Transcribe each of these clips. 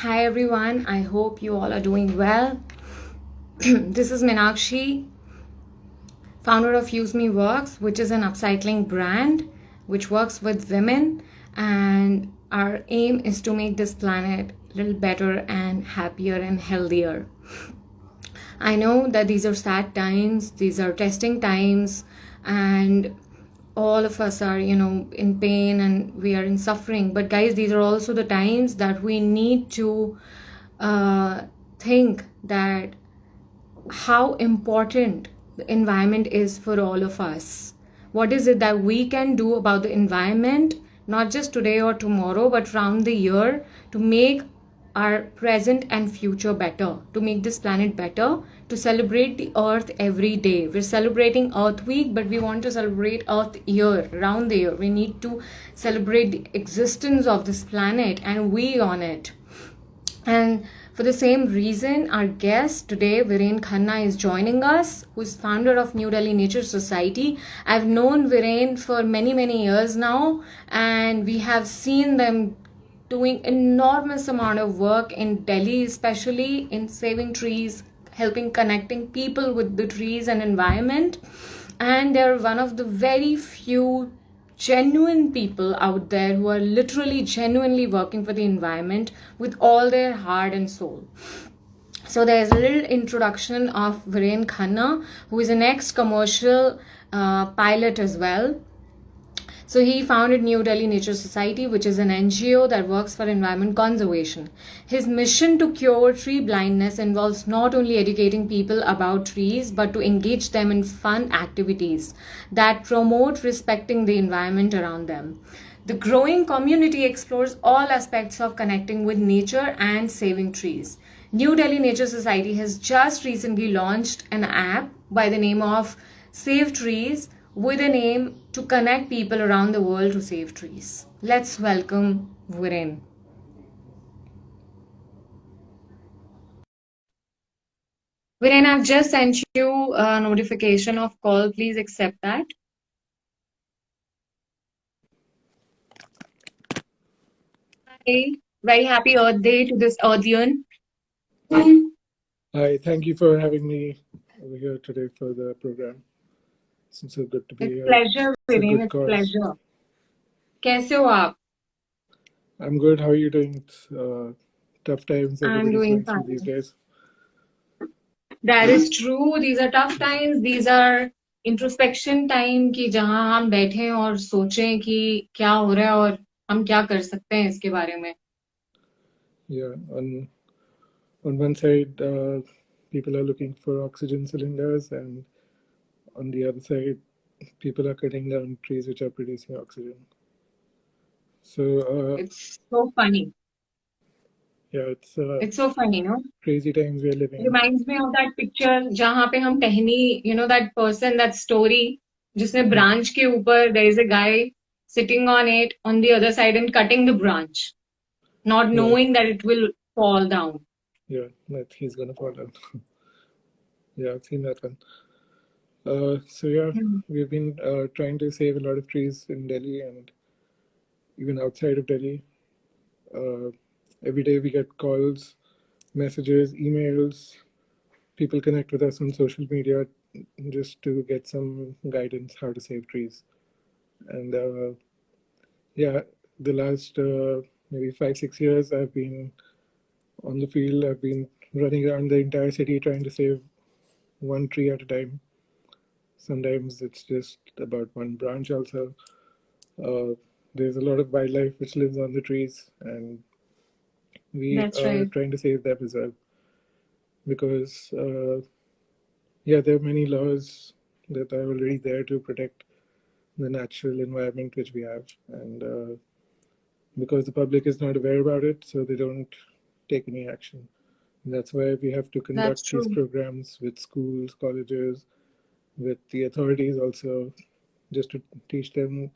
Hi everyone, I hope you all are doing well. This is Meenakshi, founder of Use Me Works, which is an upcycling brand which works with women, and our aim is to make this planet a little better and happier and healthier. I know that these are sad times, these are testing times, and all of us are, in pain and we are in suffering. But guys, these are also the times that we need to think that how important the environment is for all of us. What is it that we can do about the environment, not just today or tomorrow, but from the year, to make our present and future better, to make this planet better, to celebrate the earth every day. We're celebrating Earth Week, but we want to celebrate Earth Year, around the year. We need to celebrate the existence of this planet and we on it. And for the same reason, our guest today, Viren Khanna, is joining us, who is founder of New Delhi Nature Society. I've known Viren for many, many years now, and we have seen them doing enormous amount of work in Delhi, especially in saving trees, helping connecting people with the trees and environment. And they're one of the very few genuine people out there who are literally genuinely working for the environment with all their heart and soul. So there's a little introduction of Verhaen Khanna, who is an ex-commercial pilot as well. So he founded New Delhi Nature Society, which is an NGO that works for environment conservation. His mission to cure tree blindness involves not only educating people about trees, but to engage them in fun activities that promote respecting the environment around them. The growing community explores all aspects of connecting with nature and saving trees. New Delhi Nature Society has just recently launched an app by the name of Save Trees, with an aim to connect people around the world to save trees. Let's welcome Viren. Viren, I've just sent you a notification of call. Please accept that. Hi. Very happy Earth Day to this Earthian. Hi, thank you for having me over here today for the program. It's so good to be here. Pleasure, Viren. It's pleasure. कैसे हो आप? I'm good. How are you doing? It's tough times everybody's going through these days. That is true. These are tough times. These are introspection time कि जहां हम बैठे और सोचें कि क्या हो रहा है और हम क्या कर सकते हैं इसके बारे में. Yeah, on one side, people are looking for oxygen cylinders, and on the other side, people are cutting down trees which are producing oxygen. So it's so funny. Yeah, it's so funny, no? Crazy times we are living. It reminds me of that picture जहाँ पे हम टहनी, that person, that story, जिसने branch के ऊपर there is a guy sitting on it on the other side and cutting the branch, not knowing that it will fall down. Yeah, that he's gonna fall down. Yeah, I've seen that one. So yeah, we've been trying to save a lot of trees in Delhi and even outside of Delhi. Every day we get calls, messages, emails. People connect with us on social media just to get some guidance how to save trees. And yeah, the last maybe 5-6 years, I've been on the field. I've been running around the entire city trying to save one tree at a time. Sometimes it's just about one branch also. There's a lot of wildlife which lives on the trees, and we are trying to save them as well. Because, yeah, there are many laws that are already there to protect the natural environment which we have. And because the public is not aware about it, so they don't take any action. And that's why we have to conduct these programs with schools, colleges, with the authorities also, just to teach them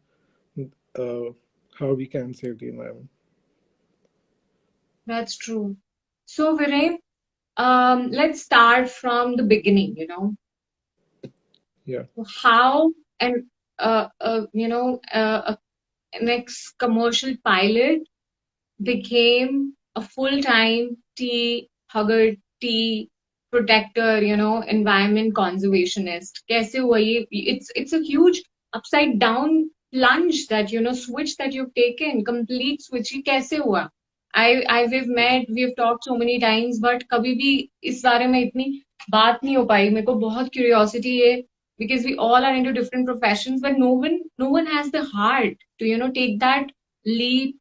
how we can save the environment. That's true. So, Viren, let's start from the beginning, Yeah. How an an ex-commercial pilot became a full-time tea hugger, tea protector, environment conservationist? कैसे हुआ ये? It's a huge upside down plunge that, switch that you've taken, complete switch. ये कैसे हुआ? we've talked so many times, but कभी भी इस बारे में इतनी बात नहीं हो पाई. मेरे को बहुत curiosity है, because we all are into different professions, but no one has the heart to, take that leap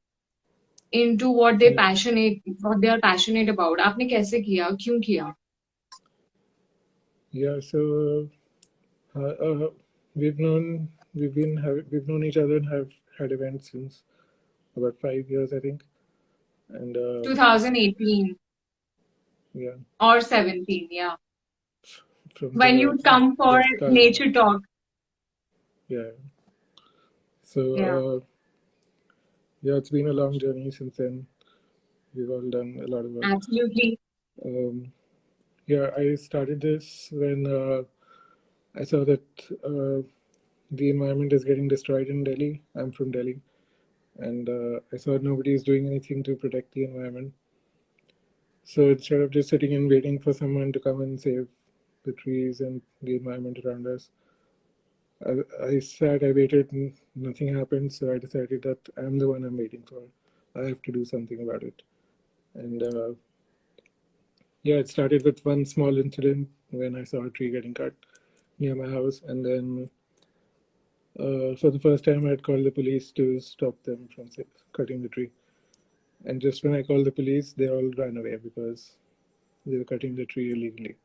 into what they Yeah. what they are passionate about. आपने कैसे किया? क्यों किया? Yeah. So we've known each other and have had events since about 5 years, I think. And 2018 yeah, or 17, yeah. from When you come for the start. nature talk. Yeah. So Yeah. yeah, it's been a long journey since then. We've all done a lot of work. Absolutely. Yeah, I started this when I saw that the environment is getting destroyed in Delhi. I'm from Delhi, and I saw nobody is doing anything to protect the environment. So instead of just sitting and waiting for someone to come and save the trees and the environment around us, I waited, and nothing happened. So I decided that I'm the one I'm waiting for. I have to do something about it. And yeah, it started with one small incident when I saw a tree getting cut near my house, and then for the first time, I had called the police to stop them from cutting the tree. And just when I called the police, they all ran away because they were cutting the tree illegally.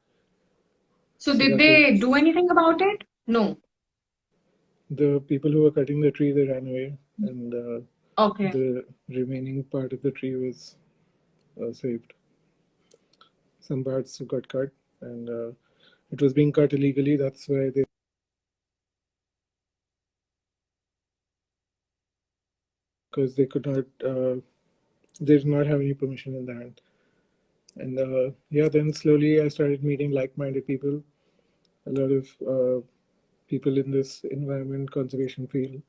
So did they do anything about it? No. The people who were cutting the tree, they ran away, and Okay. the remaining part of the tree was saved. Some parts got cut, and it was being cut illegally. That's why because they could not, they did not have any permission in the hand. And yeah, then slowly I started meeting like-minded people. A lot of people in this environment conservation field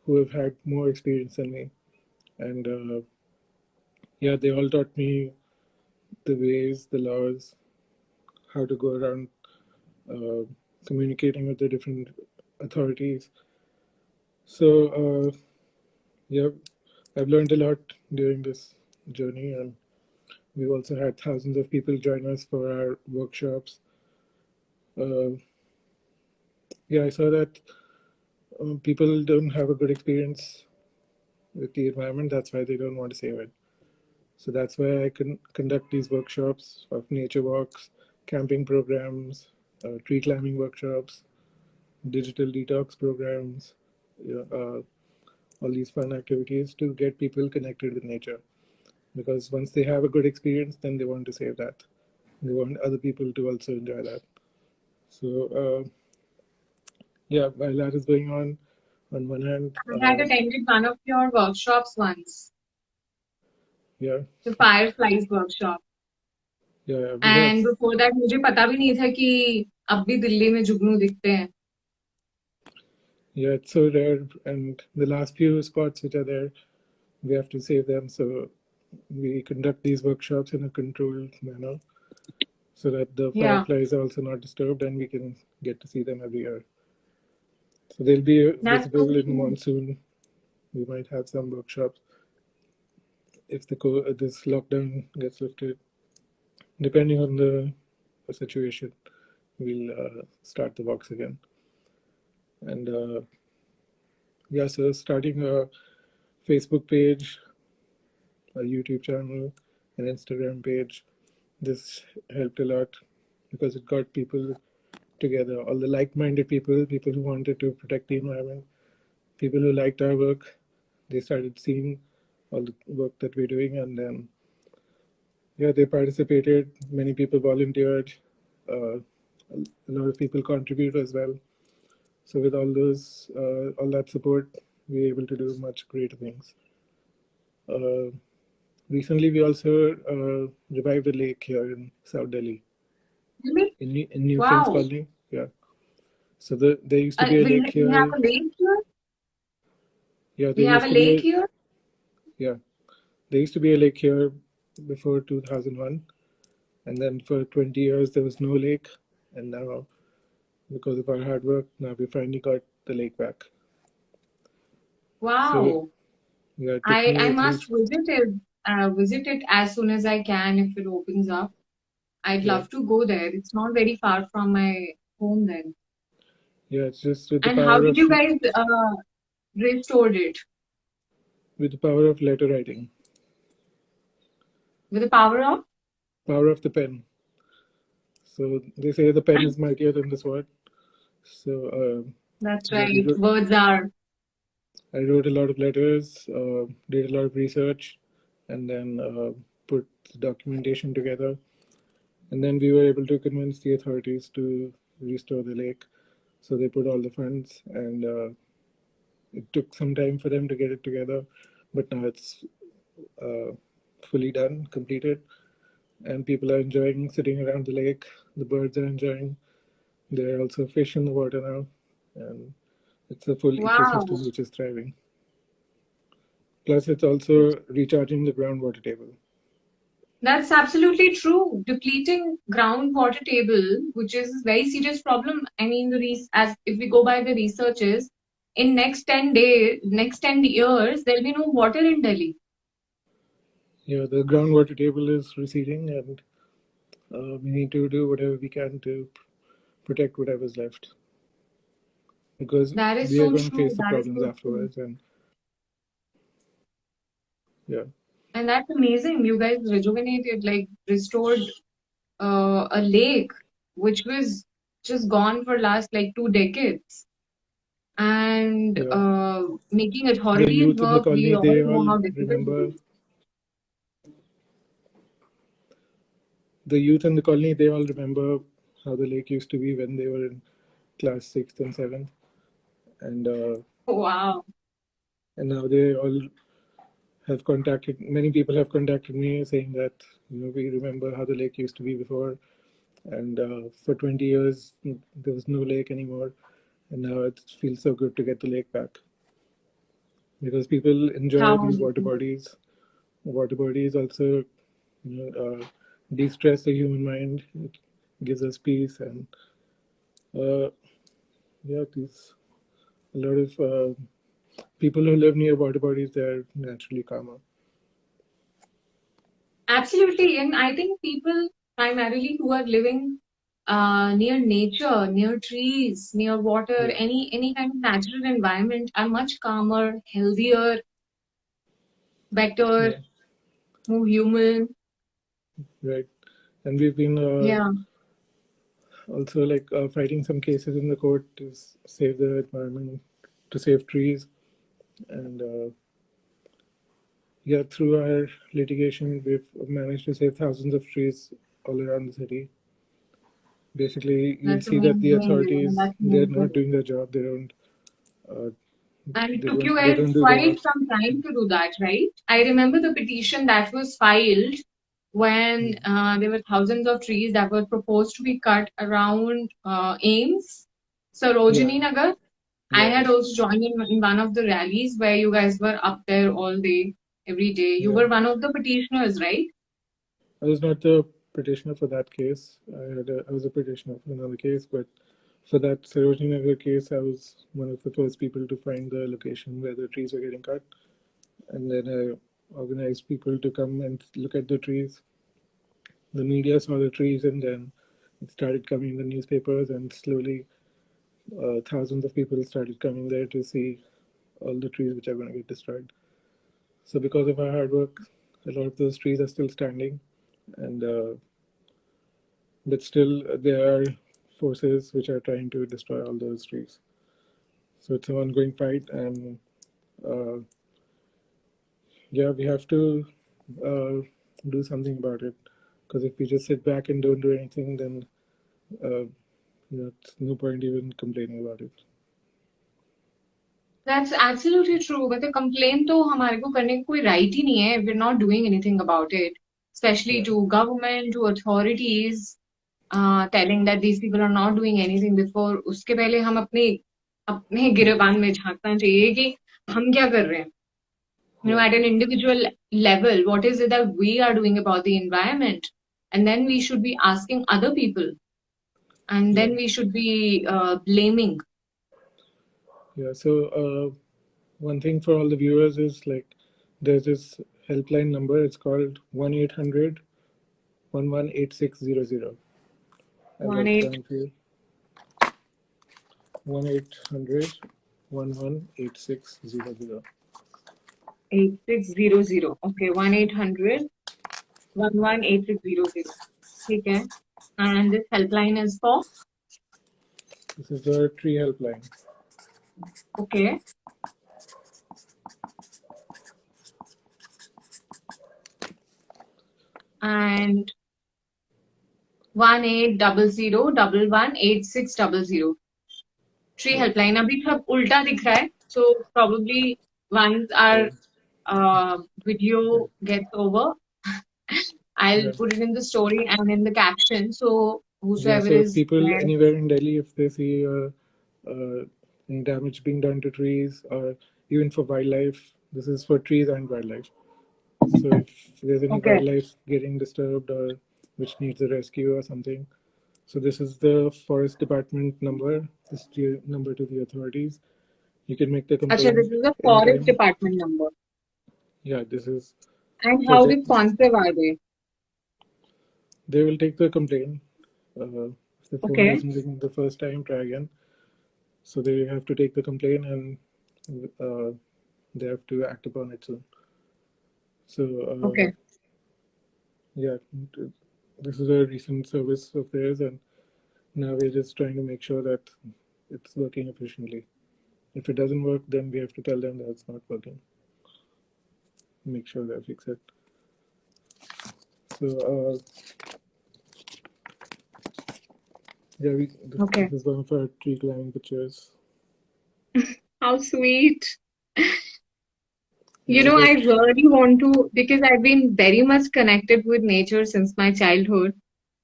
who have had more experience than me, and yeah, they all taught me the ways, the laws, how to go around communicating with the different authorities. So yeah, I've learned a lot during this journey, and we've also had thousands of people join us for our workshops. Yeah, I saw that people don't have a good experience with the environment. That's why they don't want to save it. So that's why I can conduct these workshops of nature walks, camping programs, tree climbing workshops, digital detox programs, all these fun activities to get people connected with nature. Because once they have a good experience, then they want to save that. They want other people to also enjoy that. So yeah, while that is going on one hand, I had attended one of your workshops once, yeah, the Fireflies Workshop. yeah, we have. And before that, मुझे पता भी नहीं था कि अब भी दिल्ली में जुगनू दिखते हैं. Yeah, it's so rare, and the last few spots which are there, we have to save them. So we conduct these workshops in a controlled manner so that the fireflies are also not disturbed and we can get to see them every year. So they'll be visible in monsoon. We might have some workshops if this lockdown gets lifted. Depending on the situation, we'll start the walks again. And yeah, so starting a Facebook page, a YouTube channel, an Instagram page, this helped a lot because it got people together, all the like-minded people who wanted to protect the environment, people who liked our work. They started seeing all the work that we're doing, and then yeah, they participated. Many people volunteered. A lot of people contribute as well. So with all that support, we're able to do much greater things. Recently, we also revived a lake here in South Delhi. Really? In New Friends Colony. Yeah. So there used to be a lake here. We have a lake here? Yeah, we have a lake here? Yeah. There used to be a lake here before 2001, and then for 20 years there was no lake, and now, because of our hard work, now we finally got the lake back. So Wow. yeah, it took me I at must least, visit it as soon as I can if it opens up. I'd yeah, love to go there. It's not very far from my home then. yeah, it's just with the And how power did of you guys restored it? letter writing, With the power of? power of the pen. So they say the pen is mightier than the sword. So That's yeah, right. Words are. I wrote a lot of letters, did a lot of research, and then put the documentation together. And then we were able to convince the authorities to restore the lake. So they put all the funds, and it took some time for them to get it together, but now it's uh, fully done, completed, and people are enjoying sitting around the lake. The birds are enjoying. There are also fish in the water now, and it's a full Wow. ecosystem which is thriving. Plus, it's also recharging the groundwater table. That's absolutely true. Depleting groundwater table, which is a very serious problem. I mean, as if we go by the researches, in next 10 years, there'll be no water in Delhi. Yeah, the groundwater table is receding, and we need to do whatever we can to protect whatever's left, because That is we are so going to true. face the That is problems so true. afterwards. And yeah, And that's amazing. You guys rejuvenated, like restored a lake which was just gone for last like 2 decades. And yeah, making the authorities youth in the work, we colony, all they know all how difficult it remember. is. The youth in the colony, they all remember how the lake used to be when they were in class sixth and seventh, and Wow. now they all have contacted. Many people have contacted me saying that we remember how the lake used to be before, and for 20 years there was no lake anymore, and now it feels so good to get the lake back because people enjoy How these water amazing. bodies. Water bodies also, de-stress the human mind. It gives us peace, and uh, yeah, these a lot of people who live near water bodies, they're naturally calmer. Absolutely. And I think people primarily who are living near nature, near trees, near water, Yeah, any kind of natural environment are much calmer, healthier, better, yeah, more human. right. And we've been Yeah. also like fighting some cases in the court to save the environment, to save trees, and yeah, through our litigation, we've managed to save thousands of trees all around the city. Basically, you'll That's see that the amazing. authorities, That's they're not amazing. doing their job. They don't. Uh, And it they took you don't. They guys don't do their quite work. some time to do that, right? I remember the petition that was filed when there were thousands of trees that were proposed to be cut around Ames, Yeah, Sarojini Nagar. I yeah. had also joined in one of the rallies where you guys were up there all day, every day. You Yeah, were one of the petitioners, right? I was not the petitioner for that case. I was a petitioner for another case, but for that Sarojini Nagar case, I was one of the first people to find the location where the trees were getting cut, and then I organized people to come and look at the trees. The media saw the trees, and then it started coming in the newspapers, and slowly thousands of people started coming there to see all the trees which are going to get destroyed. So because of our hard work, a lot of those trees are still standing, and but still there are forces which are trying to destroy all those trees. So it's an ongoing fight, and uh, yeah, we have to uh, do something about it. Because if we just sit back and don't do anything, then it's no point even complaining about it. That's absolutely true. मतलब complain तो हमारे को करने का कोई right ही नहीं है. We're not doing anything about it, especially Yeah, to government, to authorities, telling that these people are not doing anything before. उसके पहले हम अपने अपने yeah, गिरेबान में झांकना चाहिए कि हम क्या कर रहे हैं. at an individual level, what is it that we are doing about the environment? And then we should be asking other people, and then we should be blaming. Yeah. So one thing for all the viewers is like there's this helpline number. It's called 1-800-118600. I'll write it down for you. 1-800-118600. 8600. Okay, 1-800-118600. Okay. And this helpline is for? This is the tree helpline. Okay. And 1-800-118600. Tree helpline. अभी सब उल्टा दिख रहा है. So probably once our video gets over, I'll put it in the story and in the caption. So whosoever so is people there, anywhere in Delhi, if they see any damage being done to trees, or even for wildlife, this is for trees and wildlife. So if there's any wildlife getting disturbed or which needs a rescue or something, so this is the forest department number. This is the number to the authorities. You can make the complaint. Achha, this is the forest department number. Yeah, this is. And how responsive are they? They will take the complaint. If the phone doesn't ring the first time, try again. So they have to take the complaint and they have to act upon it soon. So yeah, this is a recent service of theirs, and now we're just trying to make sure that it's working efficiently. If it doesn't work, then we have to tell them that it's not working. Make sure they fix it. So yeah, this is one of our tree climbing pictures. How sweet. You know, I really want to, because I've been very much connected with nature since my childhood.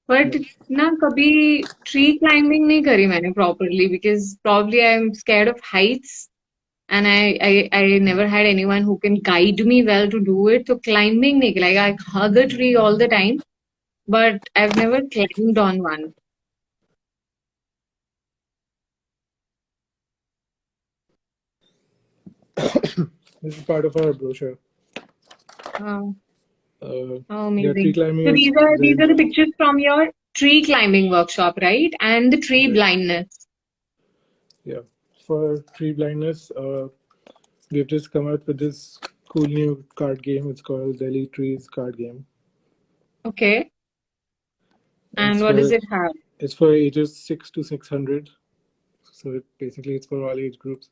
But na kabhi tree climbing nahi kari maine properly, because probably I'm scared of heights, and I never had anyone who can guide me well to do it. So climbing nahi, like I hug a tree all the time, but I've never climbed on one. This is part of our brochure. Amazing. Tree climbing so these are the pictures from your tree climbing workshop, right? And the tree blindness. Yeah. For tree blindness, we've just come out with this cool new card game. It's called Delhi Trees Card Game. Okay. And what does it have? It's for ages 6 to 600. So basically it's for all age groups.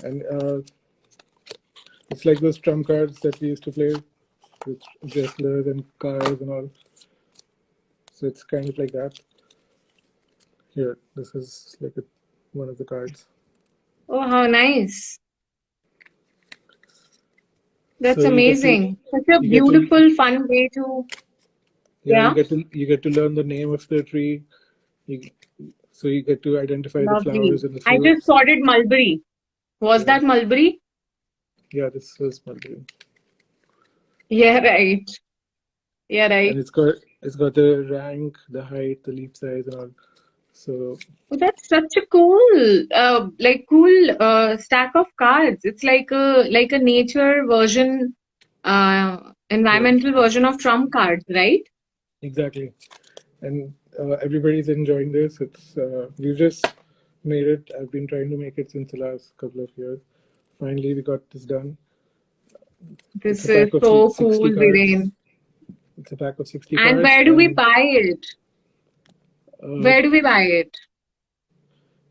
And it's like those trump cards that we used to play with wrestlers and cars and all. So it's kind of like that. Here, this is like one of the cards. Oh, how nice. That's so amazing. Such a beautiful, fun way to... Yeah, you get to learn the name of the tree. So you get to identify the flowers and the fruits. I just spotted mulberry. Was that mulberry? Yeah, this was mulberry. Yeah, right. Yeah, right. And it's got the rank, the height, the leaf size, and all. So that's such a cool, stack of cards. It's like a nature version, environmental version of trump cards, right? Exactly, and everybody's enjoying this. It's we've just made it. I've been trying to make it since the last couple of years. Finally, we got this done. This is so cool, Viren. It's a pack of 60 cards. And where do we buy it? Where do we buy it?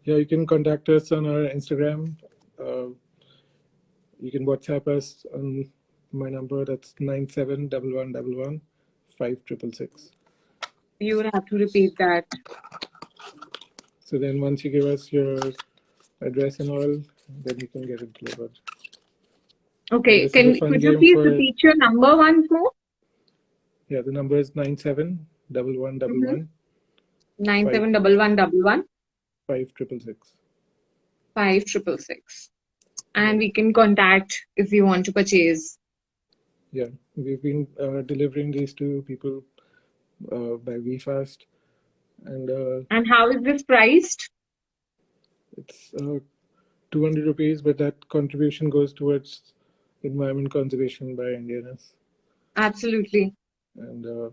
Yeah, you can contact us on our Instagram. You can WhatsApp us on my number. That's 971111 5666. You would have to repeat that. So then once you give us your address and all, then you can get it delivered. Okay, could you please repeat your number once more? Yeah, the number is 971111. 971111 5666. 5666. and we can contact if we want to purchase. Yeah, we've been delivering these to people by VFast, and And how is this priced? it's 200 rupees, but that contribution goes towards environment conservation by NDNS. Absolutely. And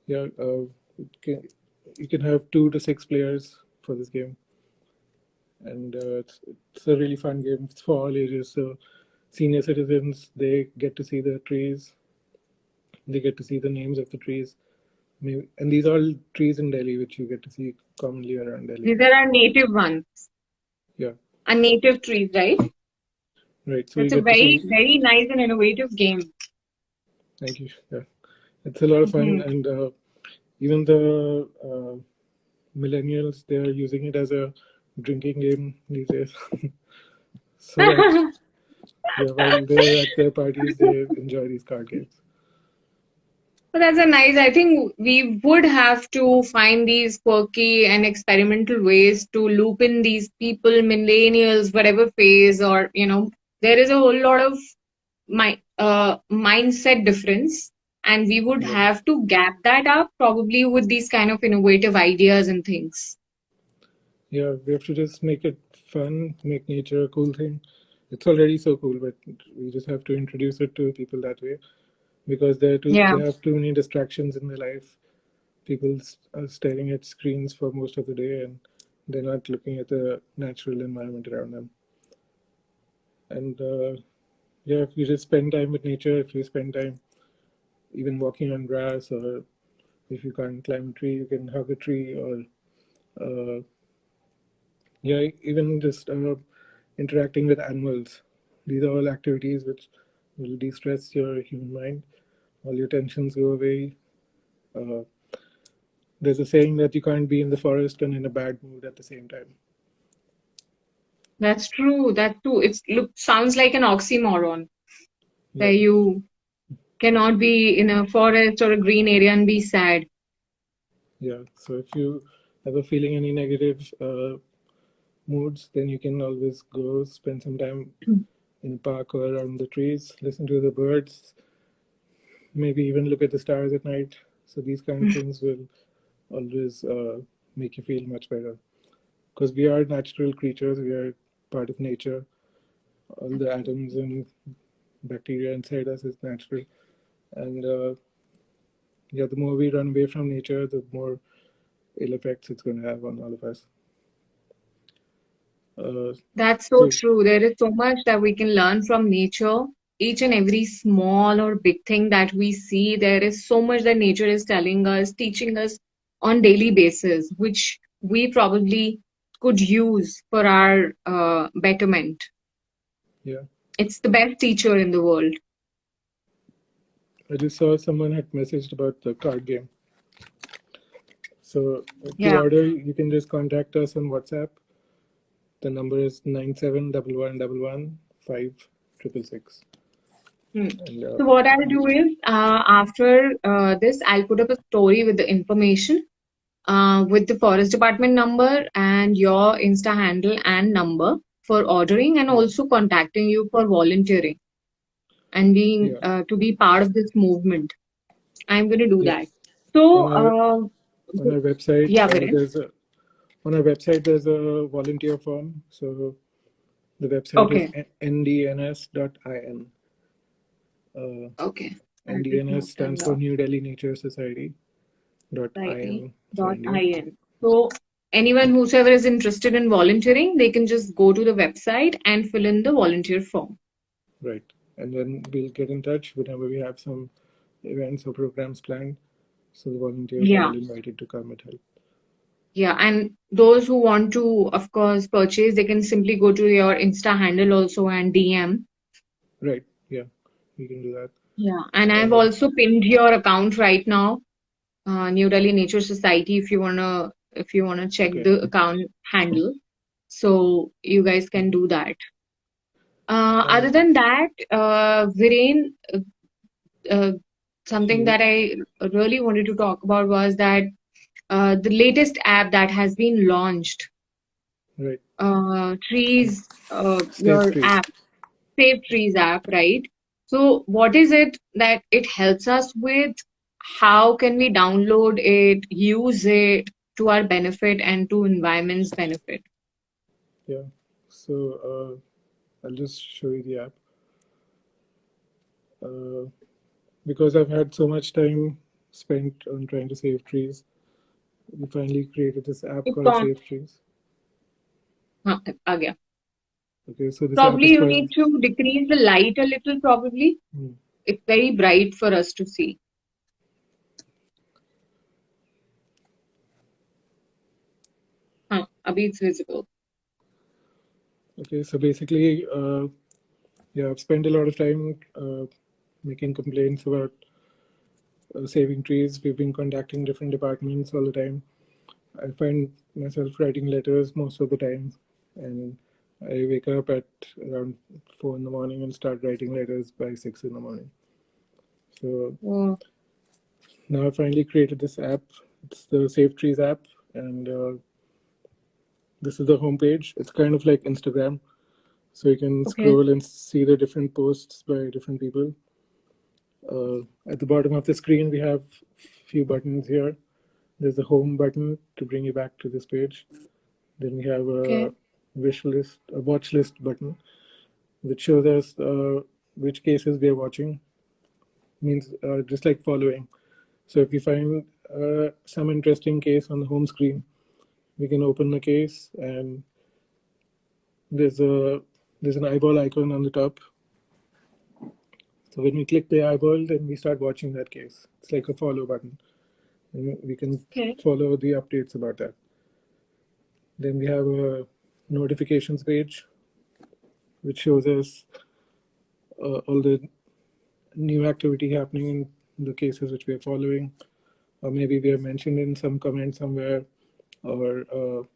yeah, you can have 2 to 6 players for this game, and it's a really fun game. It's for all ages. So senior citizens, they get to see the trees, they get to see the names of the trees. Maybe, and these are all trees in Delhi, which you get to see commonly around Delhi. These are our native ones. Yeah. Our native trees, right? Right. So It's you a get to see. very nice and innovative game. Thank you. Yeah, it's a lot of fun, and even the millennials, they are using it as a drinking game these days. So that yeah, while they're at their parties, they enjoy these card games. But that's a nice. I think we would have to find these quirky and experimental ways to loop in these people, millennials, whatever phase, or there is a whole lot of mindset difference, and we would Yeah. have to gap that up probably with these kind of innovative ideas and things. Yeah, we have to just make it fun, make nature a cool thing. It's already so cool, but we just have to introduce it to people that way, because Yeah, they have too many distractions in their life. People are staring at screens for most of the day, and they're not looking at the natural environment around them. And yeah, if you just spend time with nature, if you spend time even walking on grass, or if you can't climb a tree, you can hug a tree, or yeah, even just interacting with animals. These are all activities which will de-stress your human mind. All your tensions go away. Uh, there's a saying that you can't be in the forest and in a bad mood at the same time. that's true. That too. Sounds like an oxymoron Yeah, where you cannot be in a forest or a green area and be sad. yeah. So if you ever feeling any negative moods, then you can always go spend some time in a park or around the trees, listen to the birds, maybe even look at the stars at night. So these kind of things will always make you feel much better. Because we are natural creatures, we are part of nature. All the atoms and bacteria inside us is natural. And yeah, the more we run away from nature, the more ill effects it's going to have on all of us. That's so So true. There is so much that we can learn from nature. Each and every small or big thing that we see, there is so much that nature is telling us, teaching us on daily basis, which we probably could use for our betterment. yeah, It's the best teacher in the world. I just saw someone had messaged about the card game. So to Yeah. order, you can just contact us on WhatsApp. The number is 9711115666. Hmm. And So what I'll do is after this, I'll put up a story with the information, with the forest department number and your Insta handle and number for ordering, and yeah, also contacting you for volunteering and being yeah, to be part of this movement. I'm going to do yeah. that. So, On our on our website, yeah, Viren. there's a volunteer form. So the website is Okay. ndns.in. Uh, Okay. I'll just NDNS note them stands for down. New Delhi Nature Society. .in for India. In. So anyone whosoever is interested in volunteering, they can just go to the website and fill in the volunteer form. Right. And then we'll get in touch whenever we have some events or programs planned. So the volunteers are Yeah. all invited to come and help. Yeah, and those who want to, of course, purchase, they can simply go to your Insta handle also and DM. Right. Yeah. We can do that. Yeah, and I've Uh, also pinned your account right now, New Delhi Nature Society, if you wanna check okay. the account handle, so you guys can do that. Other And than that, Viren, uh, something you, that I really wanted to talk about was that the latest app that has been launched. Right. trees, Save your trees. app, Save Trees app, right? So, what is it that it helps us with? How can we download it, use it to our benefit and to environment's benefit? Yeah. So I'll just show you the app. Because I've had so much time spent on trying to save trees, we finally created this app It's called on. Save Trees. आ गया. Okay, so this app Probably is you called. need to decrease the light a little, probably. Hmm. It's very bright for us to see. Abhi it's visible. Okay, so basically, yeah, I've spent a lot of time making complaints about saving trees. We've been contacting different departments all the time. I find myself writing letters most of the time, and I wake up at around 4 in the morning and start writing letters by 6 in the morning. So Oh, now I finally created this app. It's the Save Trees app, and this is the homepage. It's kind of like Instagram, so you can okay, scroll and see the different posts by different people. At the bottom of the screen, we have a few buttons here. There's a home button to bring you back to this page. Then we have okay, a wish list, a watch list button, which shows us which cases we are watching. Means just like following. So if you find some interesting case on the home screen, we can open the case, and there's a there's an eyeball icon on the top. So when we click the eyeball, then we start watching that case. It's like a follow button, and we can okay, follow the updates about that. Then we have a notifications page, which shows us all the new activity happening in the cases which we are following, or maybe we are mentioned in some comment somewhere, or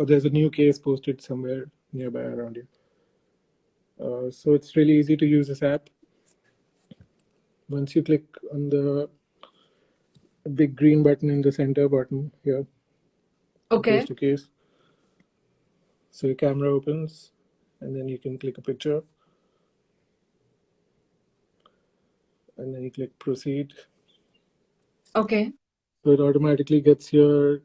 there's a new case posted somewhere nearby around you. So it's really easy to use this app. Once you click on the big green button in the center button here to okay, post a case, so your camera opens, and then you can click a picture, and then you click proceed. okay, So it automatically gets your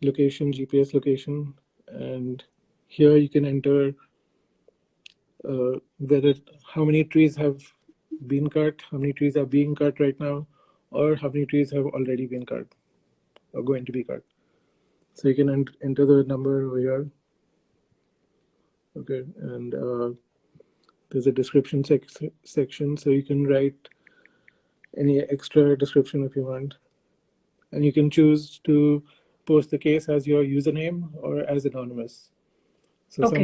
location, GPS location, and here you can enter whether how many trees have been cut, how many trees are being cut right now, or how many trees have already been cut or going to be cut. So you can enter the number over here. Okay, and there's a description section, so you can write any extra description if you want, and you can choose to post the case as your username or as anonymous. So okay,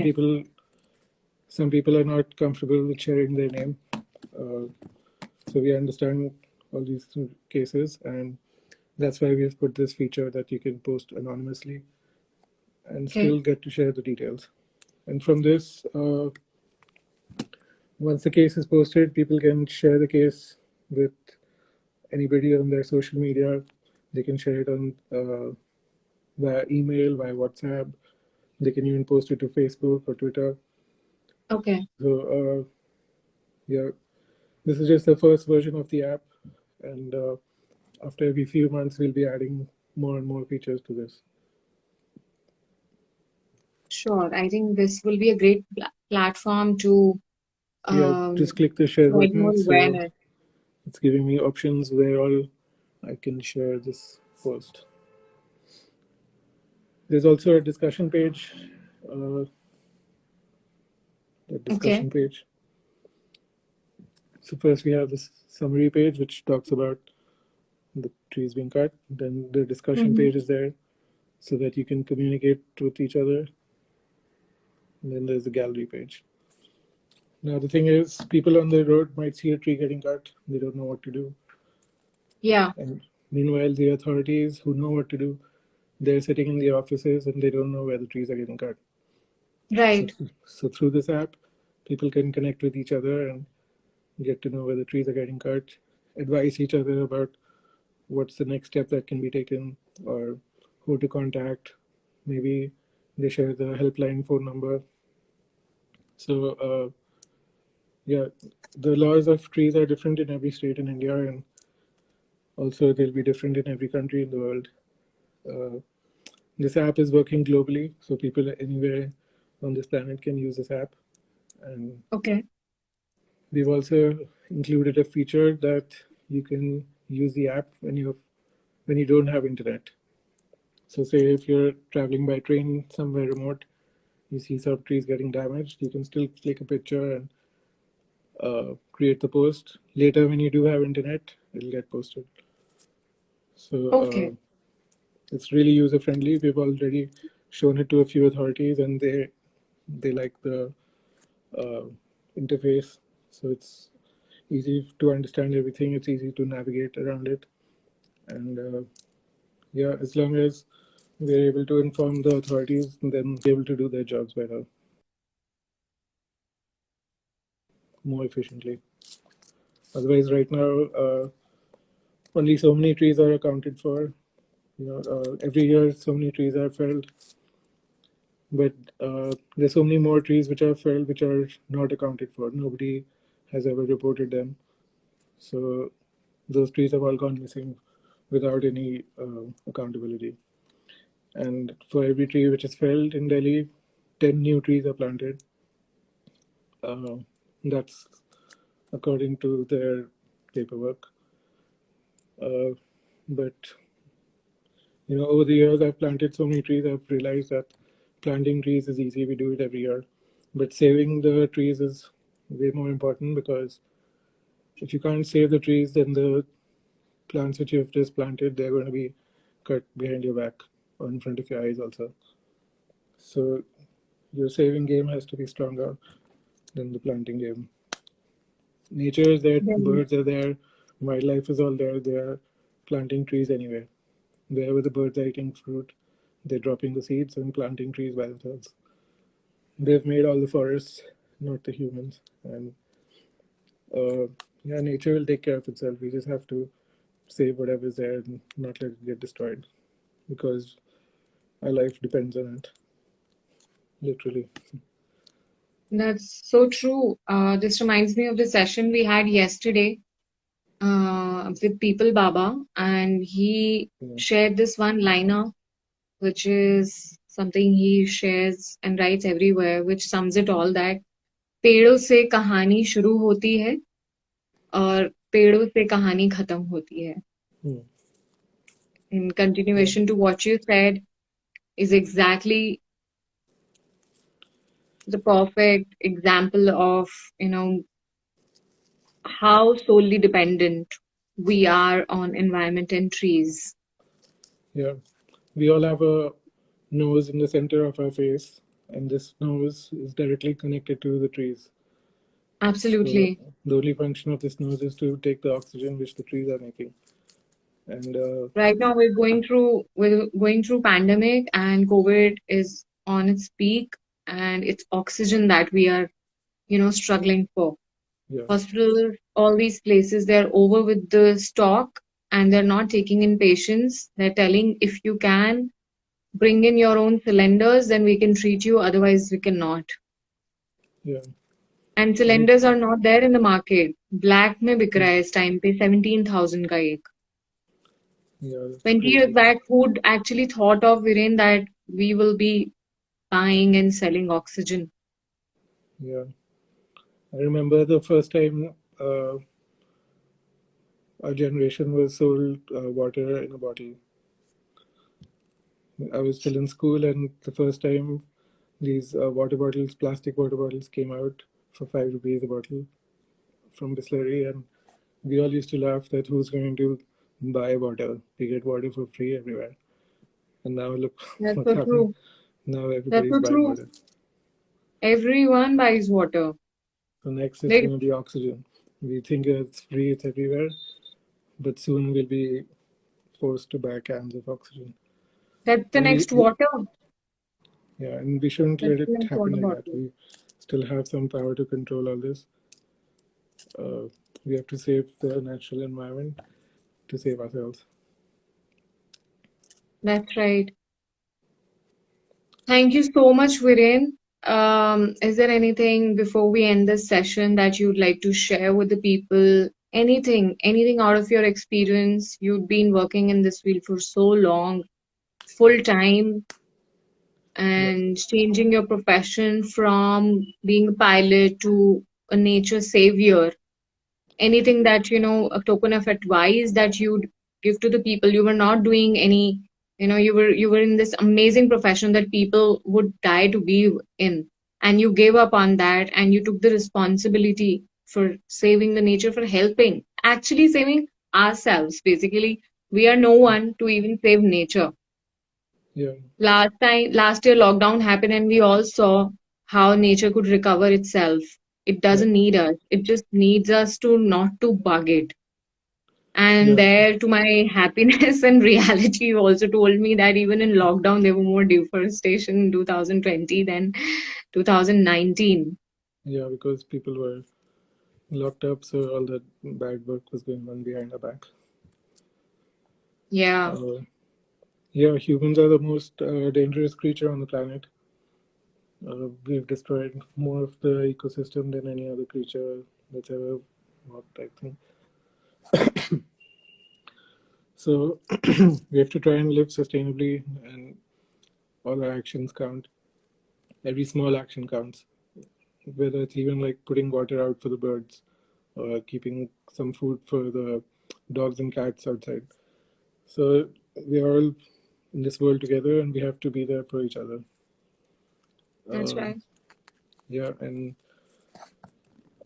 some people are not comfortable with sharing their name. So we understand all these cases, and that's why we've put this feature that you can post anonymously and okay, still get to share the details. And from this, once the case is posted, people can share the case with anybody on their social media. They can share it on via email, via WhatsApp. They can even post it to Facebook or Twitter. okay. So yeah, this is just the first version of the app, and after every few months, we'll be adding more and more features to this. Sure. I think this will be a great platform to So yeah, just um, click the share spread button. more So awareness. it's giving me options where all I can share this post. There's also a discussion page. Uh, the Okay. discussion page. So first we have this summary page which talks about the trees being cut. Then the discussion Mm-hmm. page is there so that you can communicate with each other. And then there's the gallery page. Now the thing is, people on the road might see a tree getting cut. They don't know what to do. Yeah, And meanwhile, the authorities who know what to do, they're sitting in the offices and they don't know where the trees are getting cut. So, right. so through this app, people can connect with each other and get to know where the trees are getting cut, advise each other about what's the next step that can be taken or who to contact. Maybe They share the helpline phone number. So yeah, the laws of trees are different in every state in India, and also they'll be different in every country in the world. This app is working globally, so people anywhere on this planet can use this app. And Okay. we've also included a feature that you can use the app when you don't have internet. So say if you're traveling by train somewhere remote, you see some trees getting damaged, you can still click a picture and create the post. Later, when you do have internet, it'll get posted. So Okay. it's really user friendly. We've already shown it to a few authorities, and they like the uh, interface. So it's easy to understand everything. It's easy to navigate around it, and yeah, as long as we're able to inform the authorities, then they're able to do their jobs better, more efficiently. Otherwise, right now, only so many trees are accounted for. Every year so many trees are felled, but there's so many more trees which are felled which are not accounted for. Nobody has ever reported them. So those trees have all gone missing without any accountability. And for every tree which is felled in Delhi, 10 new trees are planted. Uh, that's according to their paperwork. But over the years, I've planted so many trees. I've realized that planting trees is easy. We do it every year, but saving the trees is way more important, because if you can't save the trees, then the plants which you've just planted, they're going to be cut behind your back or in front of your eyes also. So your saving game has to be stronger than the planting game. Nature is there, Then birds are there, wildlife is all there. They are planting trees anyway. Wherever the birds are eating fruit, they're dropping the seeds and planting trees by themselves. They've made all the forests, not the humans. And yeah, nature will take care of itself. We just have to save whatever's there and not let it get destroyed, because our life depends on it, literally. that's so true. This reminds me of the session we had yesterday with People Baba, and he Yeah. shared this one liner, which is something he shares and writes everywhere, which sums it all, that पेड़ों से कहानी शुरू होती है और पेड़ों से कहानी खत्म होती है. Hmm. In Yeah. continuation to what you said, is exactly the perfect example of, you know, how solely dependent we are on environment and trees. Yeah. We all have a nose in the center of our face, and this nose is directly connected to the trees. So Absolutely. the only function of this nose is to take the oxygen which the trees are making. And Right now we're going through pandemic, and COVID is on its peak, and it's oxygen that we are, struggling for. yeah, Hospitals, all these places, they're over with the stock, and they're not taking in patients. They're telling, if you can bring in your own cylinders, then we can treat you, otherwise we cannot. yeah, And and cylinders are not there in the market. Black में बिक रहा है इस time पे 17,000 का एक. yeah, that's 20 years crazy. back, who'd actually thought of, Viren, that we will be buying and selling oxygen? Yeah, I remember the first time our generation was sold water in a bottle. I was still in school, and the first time these water bottles, plastic water bottles, came out for 5 rupees a bottle from Bisleri, and we all used to laugh that who's going to buy water? We get water for free everywhere. And now look That's what's so happening. true. Now That's everybody's so buying true. water. Everyone buys water. So next it's Like, going to be oxygen. We think it's free, it's everywhere, but soon we'll be forced to buy cans of oxygen. that's the And next water. yeah, and we shouldn't That's let it the next happen water like that. bottle. We still have some power to control all this. We have to save the natural environment to save ourselves. That's right. Thank you so much, Viren. Is there anything before we end this session that you'd like to share with the people? Anything out of your experience? You've been working in this field for so long, full time, Yeah, and changing your profession from being a pilot to a nature savior. Anything that, a token of advice that you'd give to the people? You were not doing any, you were in this amazing profession that people would die to be in, and you gave up on that and you took the responsibility for saving the nature, for helping, actually saving ourselves. Basically, we are no one to even save nature. yeah, Last year lockdown happened and we all saw how nature could recover itself. It yeah, doesn't need us, it just needs us to not to bug it. And yeah, there, to my happiness and reality, you also told me that even in lockdown, there were more deforestation in 2020 than 2019. yeah, because people were locked up, so all that bad work was going on behind our back. Yeah, Uh, yeah, humans are the most dangerous creature on the planet. We've destroyed more of the ecosystem than any other creature that's ever walked, I think. So we have to try and live sustainably, and all our actions count. Every small action counts, whether it's even like putting water out for the birds or keeping some food for the dogs and cats outside. So we are all in this world together, and we have to be there for each other. that's Uh, right. yeah, and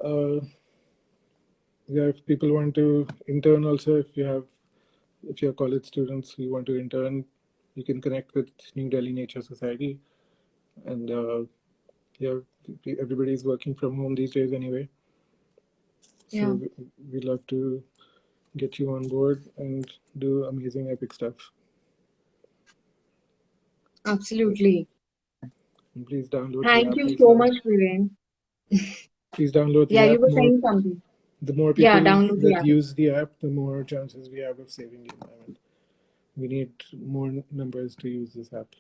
uh, yeah, if people want to intern also, if you're college students who want to intern, you can connect with New Delhi Nature Society, and yeah, everybody's working from home these days anyway. Yeah, So we'd love to get you on board and do amazing epic stuff. absolutely. And please download the Thank app, you as so well. much, Viren. Please download the Yeah, you app. were More, saying something. the more Yeah, people download the that app. use the app, the more chances we have of saving the environment. We need more numbers to use this app.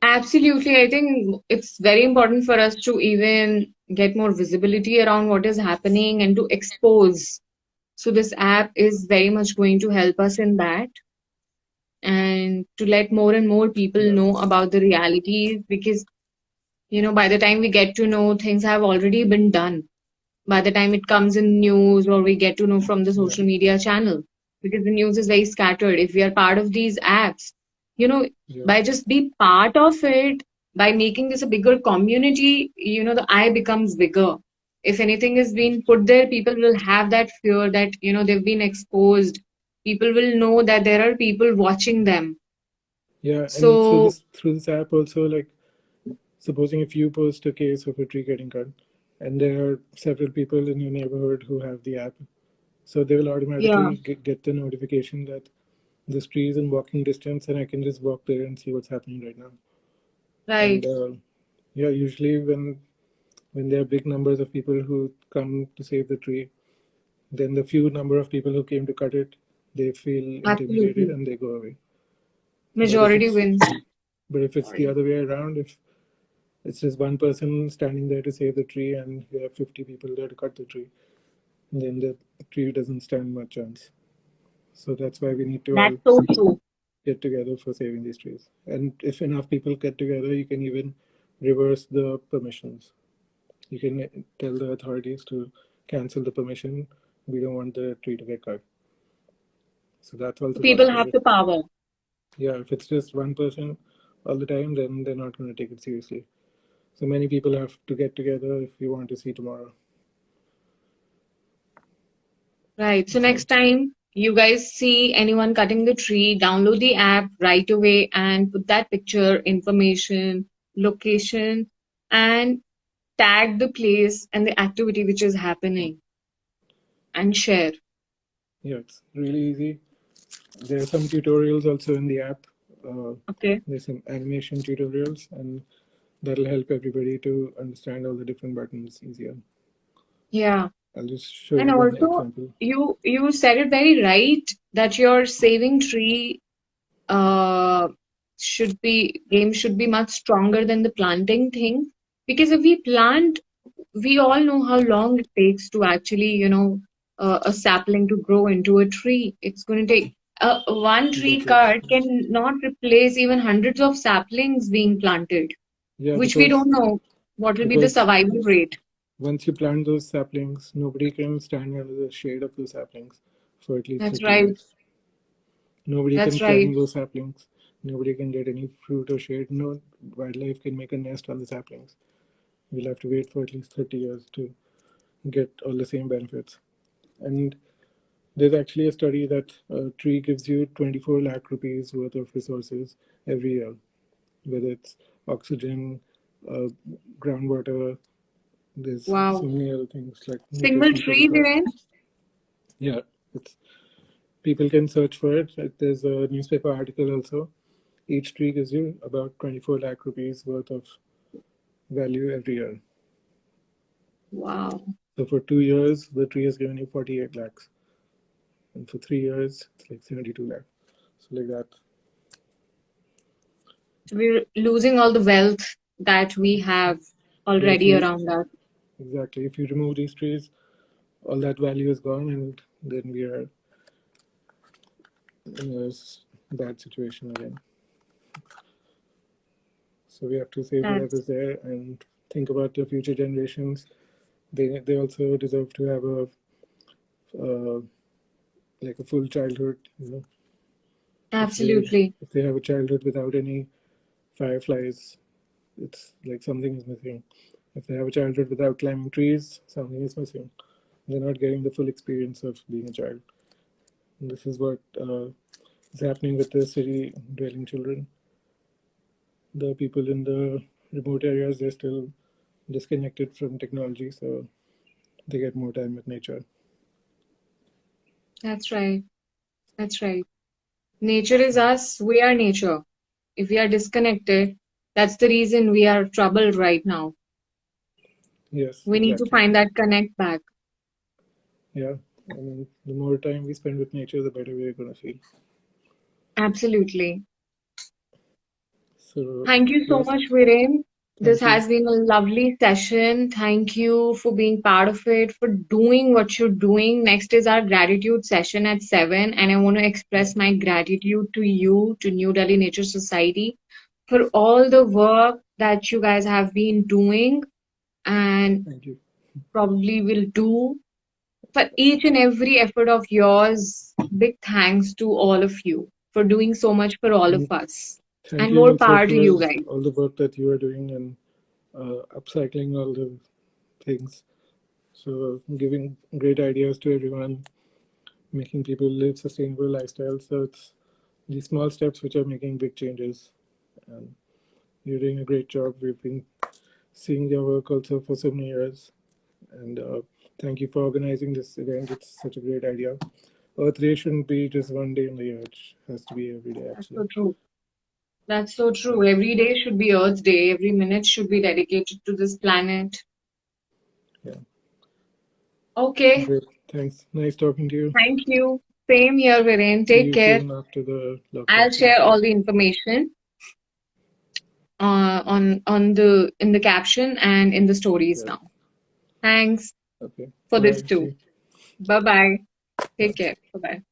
Absolutely. I think it's very important for us to even get more visibility around what is happening and to expose. So this app is very much going to help us in that, and to let more and more people Yeah, know about the realities, because by the time we get to know, things have already been done. By the time it comes in news or we get to know from the yeah, social media channel, because the news is very scattered. If we are part of these apps, you know yeah, by just be part of it, by making this a bigger community, the eye becomes bigger. If anything is yeah. being put there, people will have that fear that they've been exposed. People will know that there are people watching them. Yeah, and So through this app also, like supposing if you post a case of a tree getting cut, and there are several people in your neighborhood who have the app, so they will yeah, automatically get the notification that this tree is in walking distance, and I can just walk there and see what's happening right now. And right, yeah, usually when there are big numbers of people who come to save the tree, then the few number of people who came to cut it, they feel intimidated absolutely. and they go away. But if Majority it's wins. the Sorry. other way around, if it's just one person standing there to save the tree and you have 50 people there to cut the tree, then the tree doesn't stand much chance. So that's why we need to That's all so true. get together for saving these trees. And if enough people get together, you can even reverse the permissions. You can tell the authorities to cancel the permission. We don't want the tree to get cut. So that's also People possible. have the power. Yeah, if it's just one person all the time, then they're not going to take it seriously. So many people have to get together if we want to see tomorrow. Right. So So next time you guys see anyone cutting the tree, download the app right away and put that picture, information, location, and tag the place and the activity which is happening and share. yeah, it's really easy. There are some tutorials also in the app. Okay. There's some animation tutorials, and that'll help everybody to understand all the different buttons easier. Yeah. I'll just show And you one also example. you said it very right that you're saving tree uh games should be much stronger than the planting thing. Because if we plant, we all know how long it takes to actually, a sapling to grow into a tree. It's going to take one tree decades. cut can not replace even hundreds of saplings being planted, Yeah, which we don't know what will be the because survival rate. once you plant those saplings, nobody can stand under the shade of those saplings for at least That's 30 right. years. Nobody can That's right. climb those saplings. Nobody can get any fruit or shade. No wildlife can make a nest on the saplings. We'll have to wait for at least 30 years to get all the same benefits. And there's actually a study that a tree gives you 24 lakh rupees worth of resources every year, whether it's oxygen, uh, groundwater. There's so Wow. many other things like Single nutrition for the tree, crops. Viren? Yeah, it's people can search for it. There's a newspaper article also. Each tree gives you about 24 lakh rupees worth of value every year. Wow. So for 2 years, the tree has given you 48 lakhs. And for 3 years, it's like 72 lakhs. So like that. So we're losing all the wealth that we have Yeah, if already you around us. exactly if you remove these trees, all that value is gone, and then we are in a bad situation again. So we have to save That's whatever's there and think about the future generations. They also deserve to have a like a full childhood. If absolutely. they have a childhood without any fireflies, it's like something is missing. If they have a childhood without climbing trees, something is missing. They're not getting the full experience of being a child. And this is what is happening with the city dwelling children. The people in the remote areas, they're still disconnected from technology, so they get more time with nature. That's right. That's right. Nature is us, we are nature. If we are disconnected, that's the reason we are troubled right now. Yes, We need to exactly. find that connect back. Yeah, I mean, the more time we spend with nature, the better we're going to feel. Absolutely. So, Thank you so yes, much, Viren. This thank you. has been a lovely session. Thank you for being part of it, for doing what you're doing. Next is our gratitude session at 7, and I want to express my gratitude to you, to New Delhi Nature Society, for all the work that you guys have been doing and Thank you. probably will do. For each and every effort of yours, big thanks to all of you for doing so much for all of And us. thank And you more also power to for you guys. all the work that you are doing and upcycling all the things. So, giving great ideas to everyone, making people live sustainable lifestyles. So, it's these small steps which are making big changes. And you're doing a great job. We've been seeing your work also for so many years. And thank you for organizing this event. It's such a great idea. Earth Day shouldn't be just one day in the year. It has to be every day, That's actually. so true. That's so Yeah. true. Every day should be Earth Day. Every minute should be dedicated to this planet. Yeah. Okay. Great. Thanks. Nice talking to you. Thank you. Same here, Viren. See Take you care. soon after the I'll lockdown share finishes. all the information on the in the caption and in the stories Yeah. now. Thanks Okay. for this Bye. See too. you. Bye bye. Take Bye. care. Bye bye.